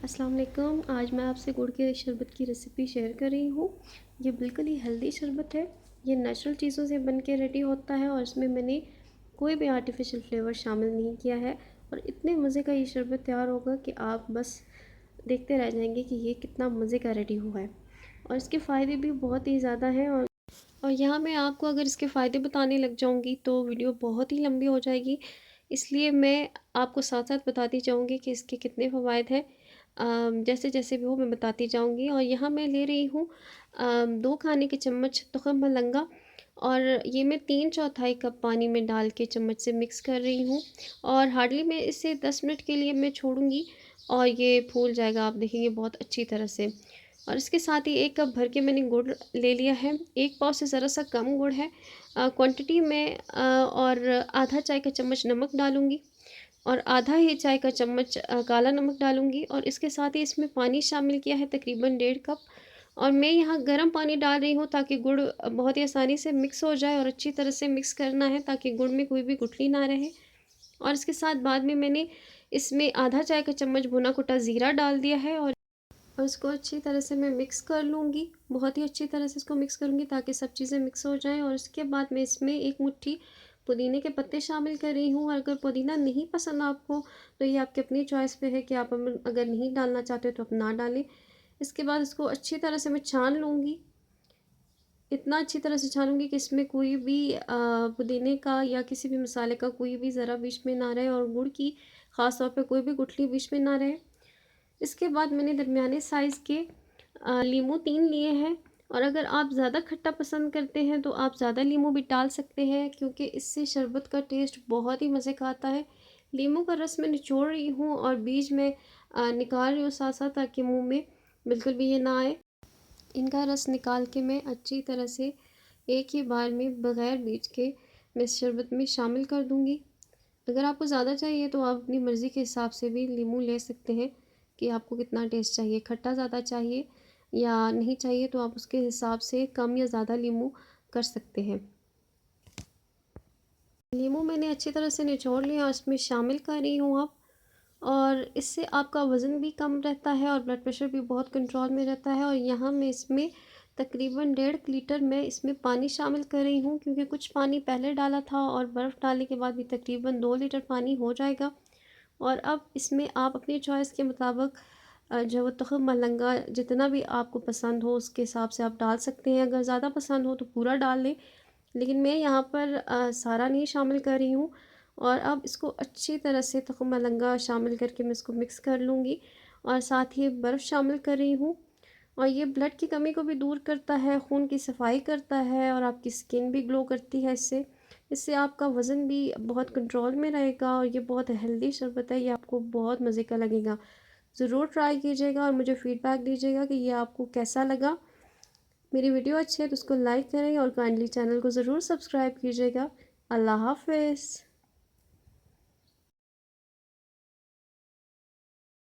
अस्सलाम वालेकुम। आज मैं आपसे गुड़ के शरबत की रेसिपी शेयर कर रही हूँ। ये बिल्कुल ही हेल्दी शरबत है। ये नेचुरल चीज़ों से बन के रेडी होता है और इसमें मैंने कोई भी आर्टिफिशियल फ्लेवर शामिल नहीं किया है। और इतने मज़े का ये शरबत तैयार होगा कि आप बस देखते रह जाएंगे कि ये कितना मज़े का रेडी हुआ है। और इसके फ़ायदे भी बहुत ही ज़्यादा हैं। और यहाँ मैं आपको अगर इसके फ़ायदे बताने लग जाऊँगी तो वीडियो बहुत ही लंबी हो जाएगी। इसलिए मैं आपको साथ साथ बताती जाऊँगी कि इसके कितने फ़वाइद हैं। जैसे जैसे भी हो मैं बताती जाऊँगी। और यहाँ मैं ले रही हूँ 2 खाने के चम्मच तुख़्म मलंगा। और ये मैं 3/4 कप पानी में डाल के चम्मच से मिक्स कर रही हूँ। और हार्डली मैं इसे 10 मिनट के लिए मैं छोड़ूंगी और ये फूल जाएगा, आप देखेंगे बहुत अच्छी तरह से। और इसके साथ ही 1 कप भर के मैंने गुड़ ले लिया है। 1 पाव से ज़रा सा कम गुड़ है क्वांटिटी में। और आधा चाय का चम्मच नमक डालूँगी और आधा ही चाय का चम्मच काला नमक डालूँगी। और इसके साथ ही इसमें पानी शामिल किया है तकरीबन 1.5 कप। और मैं यहाँ गर्म पानी डाल रही हूँ ताकि गुड़ बहुत ही आसानी से मिक्स हो जाए। और अच्छी तरह से मिक्स करना है ताकि गुड़ में कोई भी गुठली ना रहे। और इसके साथ बाद में मैंने इसमें आधा चाय का चम्मच भुना कुटा ज़ीरा डाल दिया है। और इसको अच्छी तरह से मैं मिक्स कर लूँगी। बहुत ही अच्छी तरह से इसको मिक्स करूँगी ताकि सब चीज़ें मिक्स हो जाएं। और इसके बाद मैं इसमें 1 मुट्ठी पुदीने के पत्ते शामिल कर रही हूँ। और अगर पुदीना नहीं पसंद आपको तो ये आपकी अपनी चॉइस पे है कि आप अगर नहीं डालना चाहते तो आप ना डालें। इसके बाद इसको अच्छी तरह से मैं छान लूँगी। इतना अच्छी तरह से छानूँगी कि इसमें कोई भी पुदीने का या किसी भी मसाले का कोई भी ज़रा बीच में ना रहे और गुड़ की ख़ास तौर पे कोई भी गुठली बीच में ना रहे। इसके बाद मैंने दरमियाने साइज़ के लीमू 3 लिए हैं। और अगर आप ज़्यादा खट्टा पसंद करते हैं तो आप ज़्यादा लीमू भी डाल सकते हैं, क्योंकि इससे शरबत का टेस्ट बहुत ही मज़े का आता है। लीमू का रस मैं निचोड़ रही हूँ और बीज में निकाल रही हूँ साथ साथ, ताकि मुंह में बिल्कुल भी ये ना आए। इनका रस निकाल के मैं अच्छी तरह से एक ही बार में बग़ैर बीज के मैं इस शरबत में शामिल कर दूँगी। अगर आपको ज़्यादा चाहिए तो आप अपनी मर्ज़ी के हिसाब से भी लीमू ले सकते हैं कि आपको कितना टेस्ट चाहिए, खट्टा ज़्यादा चाहिए या नहीं चाहिए, तो आप उसके हिसाब से कम या ज़्यादा लीमू कर सकते हैं। लीमू मैंने अच्छी तरह से निचोड़ लिया और इसमें शामिल कर रही हूँ अब। और इससे आपका वज़न भी कम रहता है और ब्लड प्रेशर भी बहुत कंट्रोल में रहता है। और यहाँ मैं इसमें तकरीबन 1.5 लीटर मैं इसमें पानी शामिल कर रही हूँ, क्योंकि कुछ पानी पहले डाला था और बर्फ़ डालने के बाद भी तकरीबन 2 लीटर पानी हो जाएगा। और अब इसमें आप अपनी चॉइस के मुताबिक जो तुख़्म मलंगा जितना भी आपको पसंद हो उसके हिसाब से आप डाल सकते हैं। अगर ज़्यादा पसंद हो तो पूरा डाल लें, लेकिन मैं यहाँ पर सारा नहीं शामिल कर रही हूँ। और अब इसको अच्छी तरह से तुख़्म मलंगा शामिल करके मैं इसको मिक्स कर लूँगी। और साथ ही बर्फ़ शामिल कर रही हूँ। और ये ब्लड की कमी को भी दूर करता है, खून की सफाई करता है और आपकी स्किन भी ग्लो करती है इससे। इससे आपका वज़न भी बहुत कंट्रोल में रहेगा और ये बहुत हेल्दी शरबत है। ये आपको बहुत मज़े का लगेगा। ज़रूर ट्राई कीजिएगा और मुझे फ़ीडबैक दीजिएगा कि ये आपको कैसा लगा। मेरी वीडियो अच्छी है तो उसको लाइक करें और काइंडली चैनल को ज़रूर सब्सक्राइब कीजिएगा। अल्लाह हाफ़िज़।